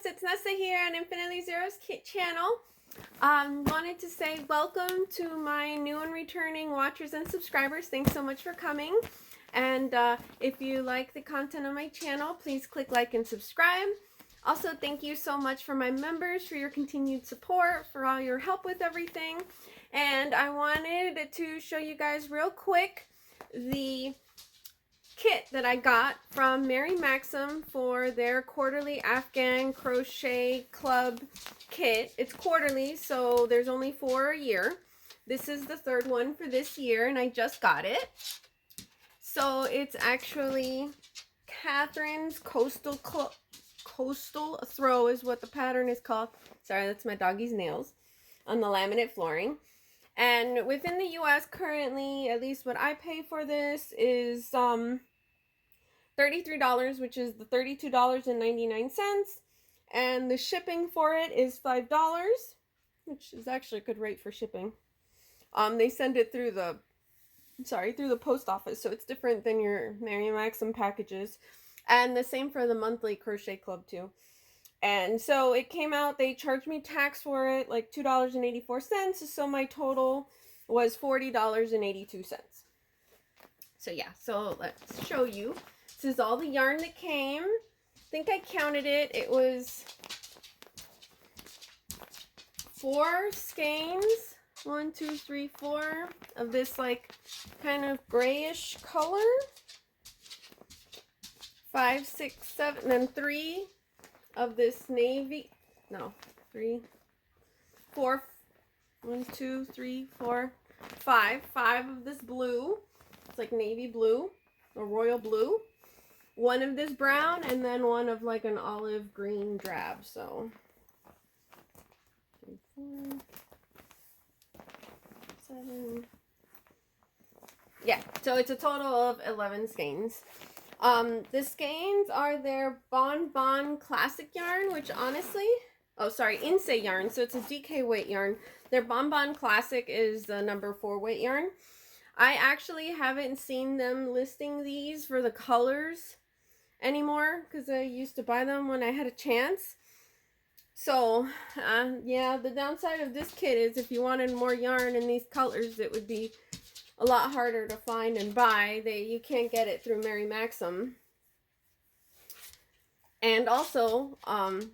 folks, it's Nessa here on Infinitely Zero's channel. Wanted to say welcome to my new and returning watchers and subscribers. Thanks so much for coming. And if you like the content on my channel, please click like and subscribe. Also, thank you so much for my members, for your continued support, for all your help with everything. And I wanted to show you guys real quick the kit that I got from Maxim for their quarterly Afghan crochet club kit. It's quarterly, so there's only 4 a year. This is the 3rd one for this year, and I just got it. So it's actually Catherine's Coastal Throw is what the pattern is called. Sorry, that's my doggy's nails on the laminate flooring. And within the US currently, at least what I pay for this is $33, which is the $32.99, and the shipping for it is $5, which is actually a good rate for shipping. They send it through the post office, so it's different than your Maxim packages, and the same for the monthly crochet club too. And so it came out, they charged me tax for it, like $2.84, so my total was $40.82. So yeah, so let's show you. This is all the yarn that came. I think I counted it. It was 4 skeins. 1, 2, 3, 4 of this like kind of grayish color. 5, 6, 7, and then 3 of this navy. No, 3, 4. 1, 2, 3, 4, 5. 5 of this blue. It's like navy blue or royal blue. 1 of this brown, and then 1 of like an olive green drab. So 3, 4, 7. Yeah, so it's a total of 11 skeins. The skeins are their Bon Bon Classic yarn, which honestly, Insay yarn. So it's a DK weight yarn. Their Bon Bon Classic is the number 4 weight yarn. I actually haven't seen them listing these for the colors anymore because I used to buy them when I had a chance. So yeah, the downside of this kit is if you wanted more yarn in these colors, it would be a lot harder to find and buy. You can't get it through Maxim. And also,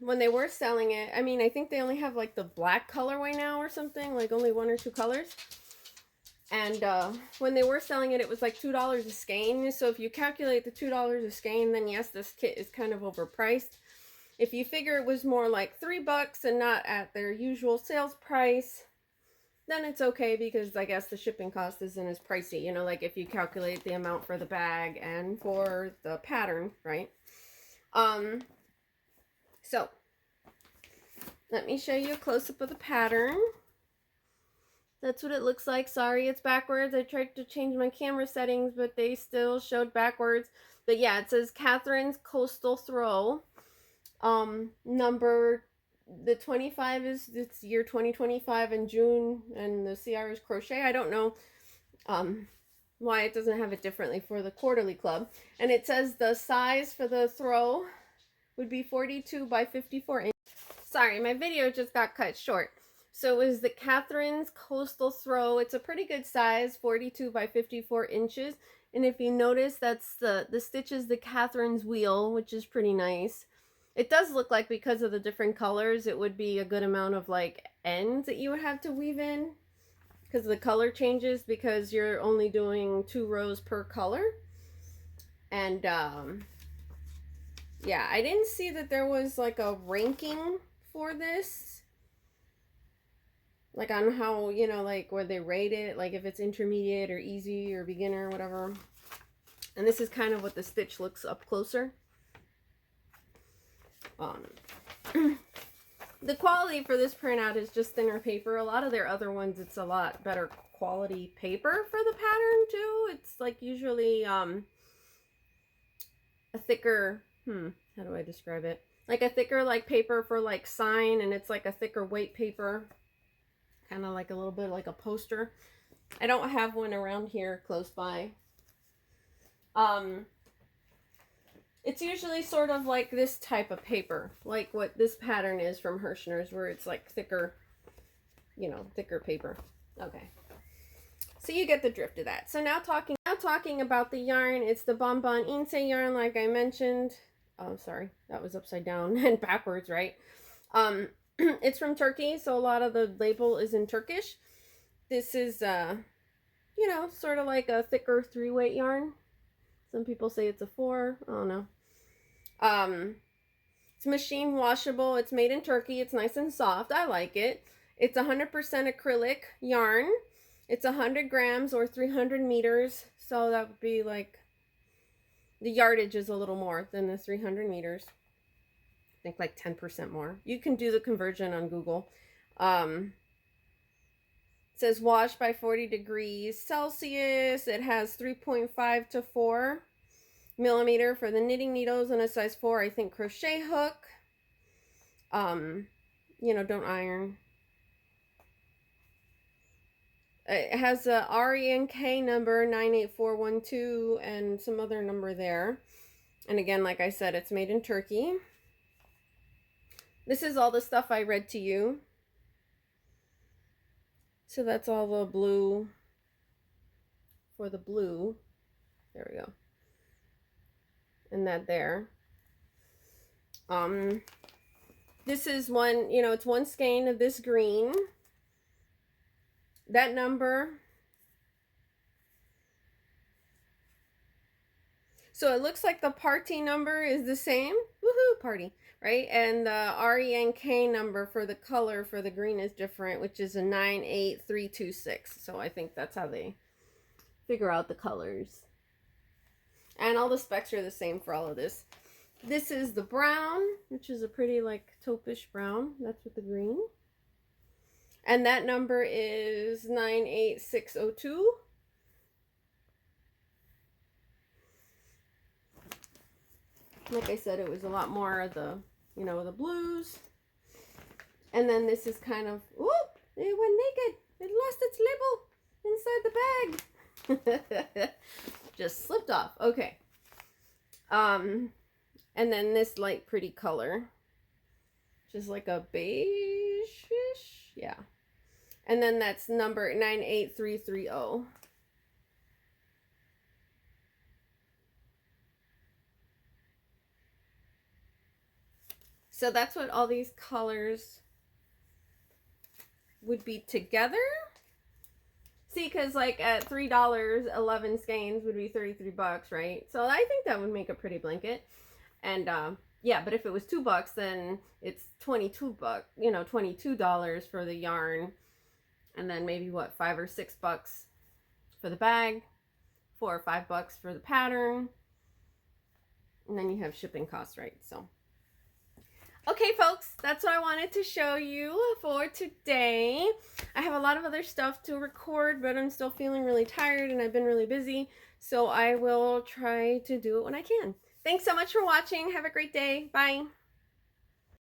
when they were selling it, I mean, I think they only have like the black colorway now or something, like only 1 or 2 colors. And when they were selling it, it was like $2 a skein. So if you calculate the $2 a skein, then yes, this kit is kind of overpriced. If you figure it was more like $3 and not at their usual sales price, then it's okay because I guess the shipping cost isn't as pricey. You know, like if you calculate the amount for the bag and for the pattern, right? So let me show you a close-up of the pattern. That's what it looks like. Sorry, it's backwards. I tried to change my camera settings, but they still showed backwards. But yeah, it says Catherine's Coastal Throw. Number, the 25 is, it's year 2025 in June, and the CR is crochet. I don't know why it doesn't have it differently for the quarterly club. And it says the size for the throw would be 42 by 54 inches. Sorry, my video just got cut short. So it was the Catherine's Coastal Throw. It's a pretty good size, 42 by 54 inches. And if you notice, that's the stitch is the Catherine's wheel, which is pretty nice. It does look like because of the different colors, it would be a good amount of like ends that you would have to weave in because the color changes because you're only doing 2 rows per color. And yeah, I didn't see that there was like a ranking for this. Like on how, you know, like where they rate it, like if it's intermediate or easy or beginner or whatever. And this is kind of what the stitch looks up closer. The quality for this printout is just thinner paper. A lot of their other ones, it's a lot better quality paper for the pattern too. It's like usually a thicker, how do I describe it? Like a thicker like paper for like sign, and it's like a thicker weight paper. Kind of like a little bit like a poster. I don't have one around here close by. It's usually sort of like this type of paper, like what this pattern is from Hirschner's, where it's like thicker, you know, thicker paper. Okay. So you get the drift of that. So now talking about the yarn, it's the Bonbon Ince yarn, like I mentioned. Oh, sorry, that was upside down and backwards, right? It's from Turkey, so a lot of the label is in Turkish. This is, you know, sort of like a thicker 3-weight yarn. Some people say it's a 4. I don't know. It's machine washable. It's made in Turkey. It's nice and soft. I like it. It's 100% acrylic yarn. It's 100 grams or 300 meters. So that would be like, the yardage is a little more than the 300 meters. I think like 10% more. You can do the conversion on Google. It says wash by 40 degrees Celsius. It has 3.5 to 4 millimeter for the knitting needles and a size 4, I think, crochet hook. You know, don't iron. It has a RENK number 98412 and some other number there. And again, like I said, it's made in Turkey. This is all the stuff I read to you. So that's all the blue for the blue. There we go. And that there. This is one, you know, it's one skein of this green. That number. So it looks like the party number is the same. Woohoo, party, right? And the RENK number for the color for the green is different, which is a 98326. So I think that's how they figure out the colors. And all the specs are the same for all of this. This is the brown, which is a pretty like taupish brown. That's with the green. And that number is 98602. Like I said, it was a lot more of the, you know, the blues. And then this is kind of, whoop, it went naked. It lost its label inside the bag. Just slipped off. Okay. And then this light pretty color. Just like a beige-ish. Yeah. And then that's number 98330. So that's what all these colors would be together. See, because like at $3, 11 skeins would be 33 bucks, right? So I think that would make a pretty blanket. And yeah, but if it was $2, then it's 22 bucks, you know, $22 for the yarn. And then maybe what, $5 or $6 for the bag, $4 or $5 for the pattern. And then you have shipping costs, right? So, okay, folks, that's what I wanted to show you for today. I have a lot of other stuff to record, but I'm still feeling really tired and I've been really busy. So I will try to do it when I can. Thanks so much for watching. Have a great day. Bye.